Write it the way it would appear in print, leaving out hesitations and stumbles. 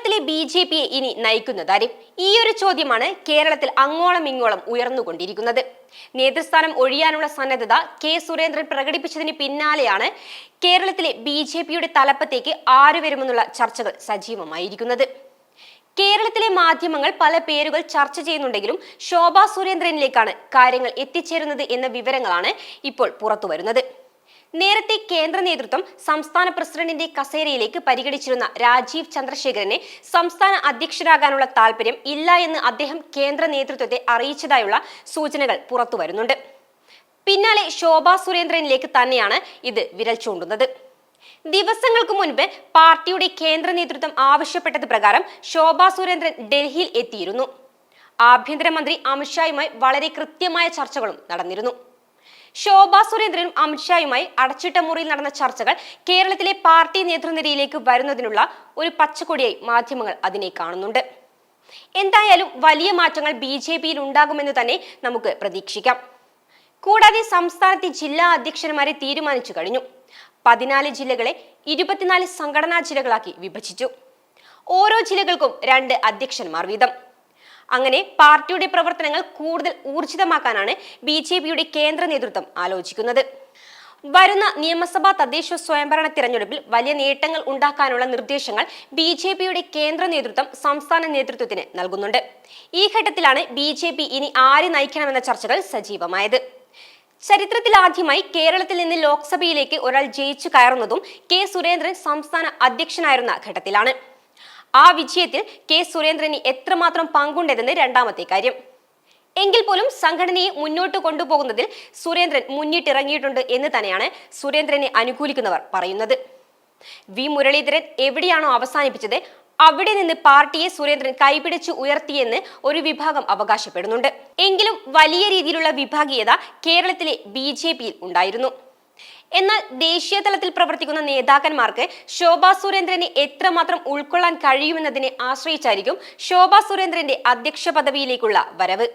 കേരളത്തിലെ ബി.ജെ.പിയെ ഇനി നയിക്കുന്നതാരും? ഈ ഒരു ചോദ്യമാണ് കേരളത്തിൽ അങ്ങോളം ഇങ്ങോളം ഉയർന്നുകൊണ്ടിരിക്കുന്നത്. നേതൃസ്ഥാനം ഒഴിയാനുള്ള സന്നദ്ധത കെ സുരേന്ദ്രൻ പ്രകടിപ്പിച്ചതിന് പിന്നാലെയാണ് കേരളത്തിലെ ബി.ജെ.പിയുടെ തലപ്പത്തേക്ക് ആര് വരുമെന്നുള്ള ചർച്ചകൾ സജീവമായിരിക്കുന്നത്. കേരളത്തിലെ മാധ്യമങ്ങൾ പല പേരുകൾ ചർച്ച ചെയ്യുന്നുണ്ടെങ്കിലും ശോഭാ സുരേന്ദ്രനിലേക്കാണ് കാര്യങ്ങൾ എത്തിച്ചേരുന്നത് എന്ന വിവരങ്ങളാണ് ഇപ്പോൾ പുറത്തുവരുന്നത്. നേരത്തെ കേന്ദ്ര നേതൃത്വം സംസ്ഥാന പ്രസിഡന്റിന്റെ കസേരയിലേക്ക് പരിഗണിച്ചിരുന്ന രാജീവ് ചന്ദ്രശേഖരനെ സംസ്ഥാന അധ്യക്ഷരാകാനുള്ള താല്പര്യം ഇല്ല എന്ന് അദ്ദേഹം കേന്ദ്ര നേതൃത്വത്തെ അറിയിച്ചതായുള്ള സൂചനകൾ പുറത്തുവരുന്നുണ്ട്. പിന്നാലെ ശോഭാ സുരേന്ദ്രനിലേക്ക് തന്നെയാണ് ഇത് വിരൽ ചൂണ്ടുന്നത്. ദിവസങ്ങൾക്ക് മുൻപ് പാർട്ടിയുടെ കേന്ദ്ര നേതൃത്വം ആവശ്യപ്പെട്ടത് പ്രകാരം ശോഭാ സുരേന്ദ്രൻ ഡൽഹിയിൽ എത്തിയിരുന്നു. ആഭ്യന്തരമന്ത്രി അമിത്ഷായുമായി വളരെ കൃത്യമായ ചർച്ചകളും നടന്നിരുന്നു. ശോഭാ സുരേന്ദ്രനും അമിത്ഷായുമായി അടച്ചിട്ട മുറിയിൽ നടന്ന ചർച്ചകൾ കേരളത്തിലെ പാർട്ടി നേതൃനിരയിലേക്ക് വരുന്നതിനുള്ള ഒരു പച്ചക്കൊടിയായി മാധ്യമങ്ങൾ അതിനെ കാണുന്നുണ്ട്. എന്തായാലും വലിയ മാറ്റങ്ങൾ ബി.ജെ.പിയിൽ ഉണ്ടാകുമെന്ന് തന്നെ നമുക്ക് പ്രതീക്ഷിക്കാം. കൂടാതെ സംസ്ഥാനത്തെ ജില്ലാ അധ്യക്ഷന്മാരെ തീരുമാനിച്ചു കഴിഞ്ഞു. 14 ജില്ലകളെ 24 സംഘടനാ ജില്ലകളാക്കി വിഭജിച്ചു. ഓരോ ജില്ലകൾക്കും 2 അധ്യക്ഷന്മാർ വീതം. അങ്ങനെ പാർട്ടിയുടെ പ്രവർത്തനങ്ങൾ കൂടുതൽ ഊർജിതമാക്കാനാണ് ബി.ജെ.പിയുടെ കേന്ദ്ര നേതൃത്വം ആലോചിക്കുന്നത്. വരുന്ന നിയമസഭാ തദ്ദേശ സ്വയംഭരണ തിരഞ്ഞെടുപ്പിൽ വലിയ നേട്ടങ്ങൾ ഉണ്ടാക്കാനുള്ള നിർദ്ദേശങ്ങൾ ബി.ജെ.പിയുടെ കേന്ദ്ര നേതൃത്വം സംസ്ഥാന നേതൃത്വത്തിന് നൽകുന്നുണ്ട്. ഈ ഘട്ടത്തിലാണ് ബി.ജെ.പി ഇനി ആരെ നയിക്കണമെന്ന ചർച്ചകൾ സജീവമായത്. ചരിത്രത്തിൽ ആദ്യമായി കേരളത്തിൽ നിന്ന് ലോക്സഭയിലേക്ക് ഒരാൾ ജയിച്ചു കയറുന്നതും കെ സുരേന്ദ്രൻ സംസ്ഥാന അധ്യക്ഷനായിരുന്ന ഘട്ടത്തിലാണ്. ആ വിജയത്തിൽ കെ സുരേന്ദ്രന് എത്രമാത്രം പങ്കുണ്ടെന്ന് രണ്ടാമത്തെ കാര്യം. എങ്കിൽ പോലും സംഘടനയെ മുന്നോട്ട് കൊണ്ടുപോകുന്നതിൽ സുരേന്ദ്രൻ മുന്നിട്ടിറങ്ങിയിട്ടുണ്ട് എന്ന് തന്നെയാണ് സുരേന്ദ്രനെ അനുകൂലിക്കുന്നവർ പറയുന്നത്. വി മുരളീധരൻ എവിടെയാണോ അവസാനിപ്പിച്ചത് അവിടെ നിന്ന് പാർട്ടിയെ സുരേന്ദ്രൻ കൈപിടിച്ച് ഉയർത്തിയെന്ന് ഒരു വിഭാഗം അവകാശപ്പെടുന്നുണ്ട്. എങ്കിലും വലിയ രീതിയിലുള്ള വിഭാഗീയത കേരളത്തിലെ ബി.ജെ.പിയിൽ ഉണ്ടായിരുന്നു. എന്നാൽ ദേശീയ തലത്തിൽ പ്രവർത്തിക്കുന്ന നേതാക്കന്മാർക്ക് ശോഭാ സുരേന്ദ്രനെ എത്രമാത്രം ഉൾക്കൊള്ളാൻ കഴിയുമെന്നതിനെ ആശ്രയിച്ചായിരിക്കും ശോഭാ സുരേന്ദ്രന്റെ അധ്യക്ഷ പദവിയിലേക്കുള്ള വരവ്.